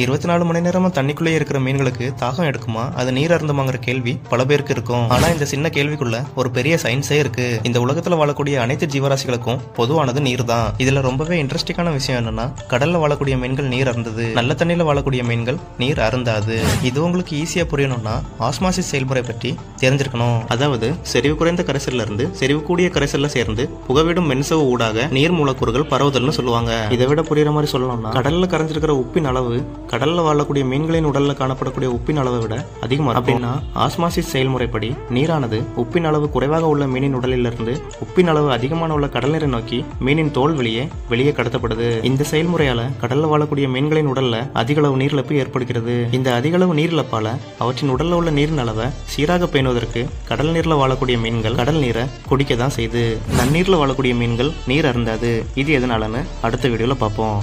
24 மணி நேரமா தண்ணிக்குள்ளே இருக்கிற மீன்களுக்கு தாகம் எடுக்குமா, அது நீர் அருந்துமாங்கிற கேள்வி பல பேருக்கு இருக்கும். ஆனா இந்த சின்ன கேள்விக்குள்ள ஒரு பெரிய சயின்ஸே இருக்கு. இந்த உலகத்துல வாழக்கூடிய அனைத்து ஜீவராசிகளுக்கும் பொதுவானது நீர் தான். இதுல ரொம்பவே இன்ட்ரெஸ்டிங்கான விஷயம் என்னன்னா, கடல்ல வாழக்கூடிய மீன்கள் நீர் அருந்தது, நல்ல தண்ணியில வாழக்கூடிய மீன்கள் நீர் அருந்தாது. இது உங்களுக்கு ஈஸியா புரியணும்னா ஆஸ்மாசிஸ் செயல்முறை பற்றி தெரிஞ்சிருக்கணும். அதாவது செறிவு குறைந்த கரைசல்ல இருந்து செறிவு கூடிய கரைசல்ல சேர்ந்து புகவிடும் மென்சவு ஊடாக நீர் மூலக்கூறுகள் பரவுதல்னு சொல்லுவாங்க. இதை விட புரியுற மாதிரி சொல்லணும்னா, கடல்ல கரைஞ்சிருக்கிற உப்பின் அளவு கடல்ல வாழக்கூடிய மீன்களின் உடல்ல காணப்படக்கூடிய உப்பின் அளவை விட அதிகமா அப்படின்னா ஆஸ்மாசிஸ் செயல்முறைப்படி நீரானது உப்பின் அளவு குறைவாக உள்ள மீனின் உடலிலிருந்து உப்பின் அளவு அதிகமான உள்ள கடல் நீரை நோக்கி மீனின் தோல் வெளியே கடத்தப்படுது. இந்த செயல்முறையால கடல்ல வாழக்கூடிய மீன்களின் உடல்ல அதிக அளவு நீரிழப்பு ஏற்படுகிறது. இந்த அதிக அளவு நீரிழப்பால அவற்றின் உடல்ல உள்ள நீரின் அளவை சீராக பேணுவதற்கு கடல் நீர்ல வாழக்கூடிய மீன்கள் கடல் நீரை குடிக்க தான் செய்யுது. நன்னீர்ல வாழக்கூடிய மீன்கள் நீர் அருந்தாது. இது எதனாலன்னு அடுத்த வீடியோல பார்ப்போம்.